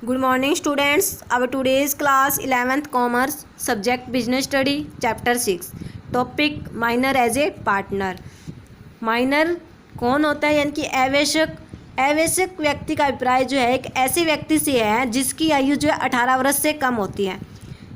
Good morning students. Our today's class 11th commerce subject business study chapter 6 topic minor as a partner. Minor कौन होता है यानी कि आवश्यक व्यक्ति का अभिप्राय जो है एक ऐसे व्यक्ति से है जिसकी आयु जो है 18 वर्ष से कम होती है।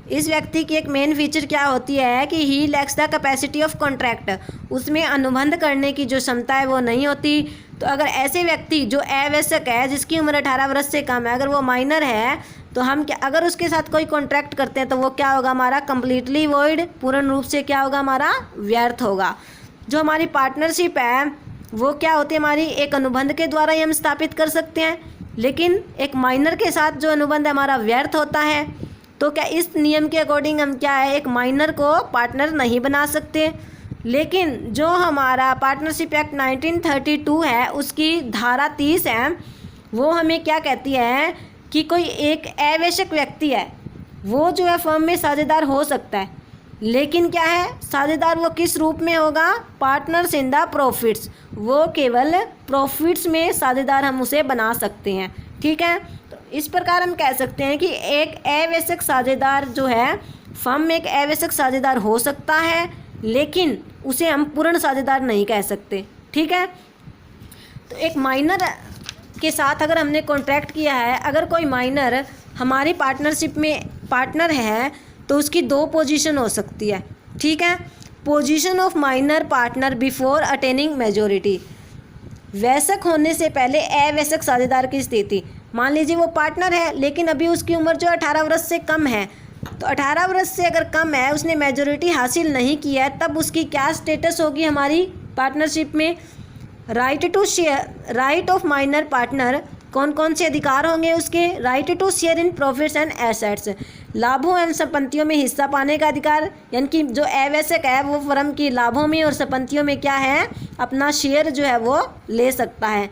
इस व्यक्ति की एक मेन फीचर क्या होती है कि he lacks the capacity of contract, उसमें अनुबंध करने की जो क्षमता है वो नहीं होती। तो अगर ऐसे व्यक्ति जो आवश्यक है जिसकी उम्र 18 वर्ष से कम है, अगर वो माइनर है तो हम क्या, अगर उसके साथ कोई कॉन्ट्रैक्ट करते हैं तो वो क्या होगा, हमारा कम्प्लीटली वॉइड, पूर्ण रूप से क्या होगा, हमारा व्यर्थ होगा। जो हमारी पार्टनरशिप है वो क्या होती है, हमारी एक अनुबंध के द्वारा ही हम स्थापित कर सकते हैं, लेकिन एक माइनर के साथ जो अनुबंध हमारा व्यर्थ होता है। तो क्या इस नियम के अकॉर्डिंग हम क्या है, एक माइनर को पार्टनर नहीं बना सकते। लेकिन जो हमारा पार्टनरशिप एक्ट 1932 है उसकी धारा 30 है, वो हमें क्या कहती है कि कोई एक आवश्यक व्यक्ति है वो जो है फर्म में साझेदार हो सकता है, लेकिन क्या है, साझेदार वो किस रूप में होगा, पार्टनर्स इन द प्रॉफिट्स, वो केवल प्रॉफिट्स में साझेदार हम उसे बना सकते हैं। ठीक है, तो इस प्रकार हम कह सकते हैं कि एक आवश्यक साझेदार जो है फर्म में एक आवश्यक साझेदार हो सकता है, लेकिन उसे हम पूर्ण साझेदार नहीं कह सकते। ठीक है, तो एक माइनर के साथ अगर हमने कॉन्ट्रैक्ट किया है, अगर कोई माइनर हमारी पार्टनरशिप में पार्टनर है तो उसकी दो पोजीशन हो सकती है। ठीक है, position of minor partner before attaining majority, वयस्क होने से पहले अवयस्क साझेदार की स्थिति। मान लीजिए वो पार्टनर है लेकिन अभी उसकी उम्र जो 18 वर्ष से कम है, तो 18 वर्ष से अगर कम है, उसने मेजोरिटी हासिल नहीं किया है, तब उसकी क्या स्टेटस होगी हमारी पार्टनरशिप में। Right to share, right of minor partner, कौन कौन से अधिकार होंगे उसके, right to share in profits and assets, लाभों एवं संपत्तियों में हिस्सा पाने का अधिकार, यानी कि जो आवश्यक है वो फर्म की लाभों में और संपत्तियों में क्या है, अपना शेयर जो है वो ले सकता है।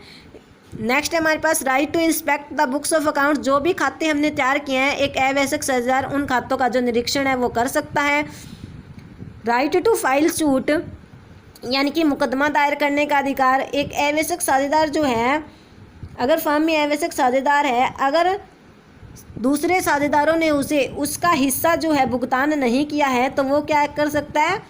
नेक्स्ट है हमारे पास right to inspect the books of account, जो भी खाते हमने तैयार किए हैं एक आवश्यक साझेदार उन खातों का जो निरीक्षण है वो कर सकता है। राइट टू फाइल सूट, यानी कि मुकदमा दायर करने का अधिकार, एक आवश्यक साझेदार जो है, अगर फर्म में आवश्यक साझेदार है, अगर दूसरे साझेदारों ने उसे उसका हिस्सा जो है भुगतान नहीं किया है तो वो क्या कर सकता है,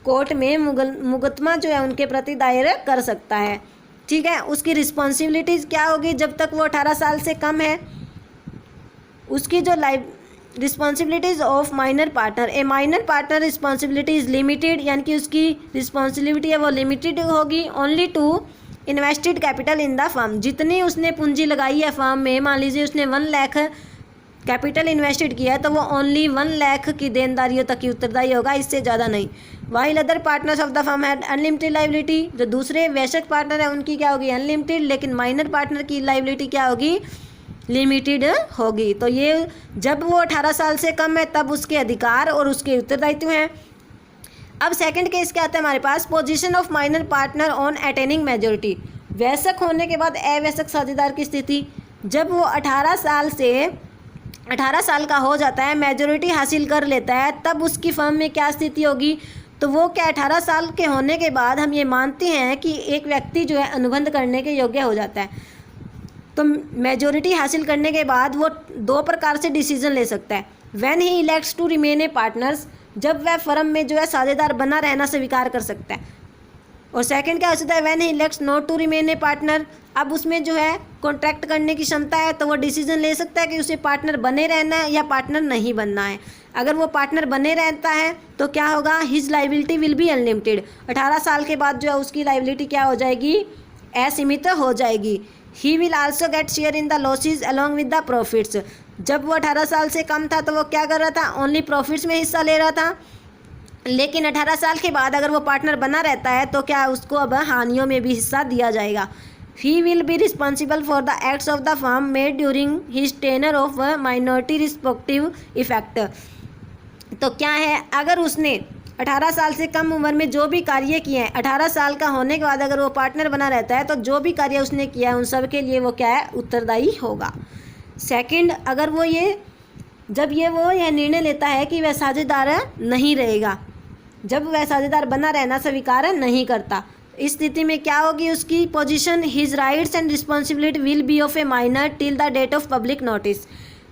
कोर्ट में मुकदमा जो है उनके प्रति दायर कर सकता है। ठीक है, उसकी रिस्पॉन्सिबिलिटीज़ क्या होगी, जब तक वो 18 साल से कम है, उसकी जो responsibilities of minor partner, A minor partner responsibility is limited, यानी कि उसकी रिस्पॉन्सिबिलिटी है वो लिमिटेड होगी only too invested capital in the firm, जितनी उसने पूंजी लगाई है फर्म में, मान लीजिए उसने 1 लाख कैपिटल इन्वेस्टेड किया है तो वो ओनली 1 लाख की देनदारियों तक ही उत्तरदायी होगा, इससे ज़्यादा नहीं। While other partners of the firm had unlimited liability, जो दूसरे वयस्क पार्टनर हैं उनकी क्या होगी, अनलिमिटेड, लेकिन माइनर पार्टनर की लाइबिलिटी क्या होगी, लिमिटेड होगी। तो ये जब वो 18 साल से कम है तब उसके अधिकार और उसके उत्तरदायित्व हैं। अब सेकंड केस क्या आता है हमारे पास, position of minor partner on attaining majority, वयस्क होने के बाद अवयस्क साझेदार की स्थिति। जब वो 18 साल का हो जाता है, मेजोरिटी हासिल कर लेता है, तब उसकी फर्म में क्या स्थिति होगी, तो वो क्या 18 साल के होने के बाद हम ये मानते हैं कि एक व्यक्ति जो है अनुबंध करने के योग्य हो जाता है। तो मेजोरिटी हासिल करने के बाद वो दो प्रकार से डिसीजन ले सकता है। When he elects to remain a partners, जब वह फर्म में जो है साझेदार बना रहना स्वीकार कर सकता है। और सेकंड क्या हो सकता है, when he elects not to remain a partner, अब उसमें जो है कॉन्ट्रैक्ट करने की क्षमता है तो वो डिसीजन ले सकता है कि उसे पार्टनर बने रहना है या पार्टनर नहीं बनना है। अगर वो पार्टनर बने रहता है तो क्या होगा, his liability will be unlimited, 18 साल के बाद जो है उसकी लाइबिलिटी क्या हो जाएगी, असीमित हो जाएगी। He will also get share in the losses along with the profits, जब वो 18 साल से कम था तो वो क्या कर रहा था, ओनली प्रॉफिट्स में हिस्सा ले रहा था, लेकिन 18 साल के बाद अगर वो पार्टनर बना रहता है तो क्या उसको अब हानियों में भी हिस्सा दिया जाएगा। He will be responsible for the acts of the firm made during his tenure of minority respective effect. तो क्या है, अगर उसने 18 साल से कम उम्र में जो भी कार्य किए हैं, 18 साल का होने के बाद अगर वो पार्टनर बना रहता है तो जो भी कार्य उसने किया है उन सब के लिए वो क्या है, उत्तरदायी होगा। सेकंड, अगर वो ये जब वो यह निर्णय लेता है कि वह साझेदार नहीं रहेगा, जब वह साझेदार बना रहना स्वीकार नहीं करता, इस स्थिति में क्या होगी उसकी position, his rights and responsibility will be of a minor till the date of public notice,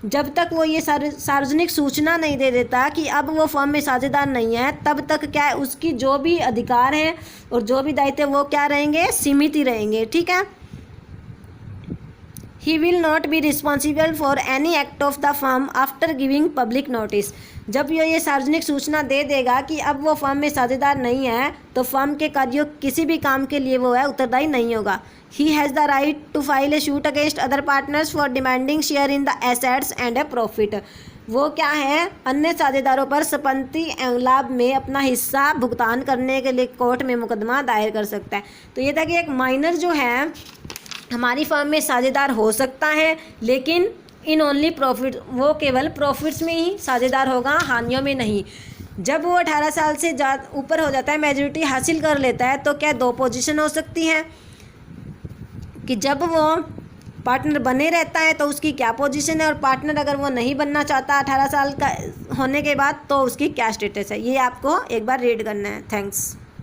जब तक वो ये सार्वजनिक सूचना नहीं दे देता कि अब वो फर्म में साझेदार नहीं है, तब तक क्या है, उसकी जो भी अधिकार हैं और जो भी दायित्व वो क्या रहेंगे, सीमित ही रहेंगे। ठीक है। He will not be responsible for any act of the firm after giving public notice। जब ये सार्वजनिक सूचना दे देगा कि अब वो फर्म में साझेदार नहीं है, तो फर्म के कार्यों किसी भी काम के लिए वो है उत्तरदायी नहीं होगा। He has the right to file a suit against other partners for demanding share in the assets and a profit। वो क्या है, अन्य साझेदारों पर संपत्ति एवं लाभ में अपना हिस्सा भुगतान करने के लिए कोर्ट में मुकदमा दायर कर सकता है। तो ये था कि एक माइनर जो है हमारी फर्म में साझेदार हो सकता है, लेकिन इन ओनली प्रॉफिट, वो केवल प्रॉफिट्स में ही साझेदार होगा, हानियों में नहीं। जब वो 18 साल से ऊपर हो जाता है, मेजॉरिटी हासिल कर लेता है, तो क्या 2 पोजीशन हो सकती है कि जब वो पार्टनर बने रहता है तो उसकी क्या पोजीशन है, और पार्टनर अगर वो नहीं बनना चाहता 18 साल का होने के बाद तो उसकी क्या स्टेटस है। ये आपको एक बार रीड करना है। थैंक्स।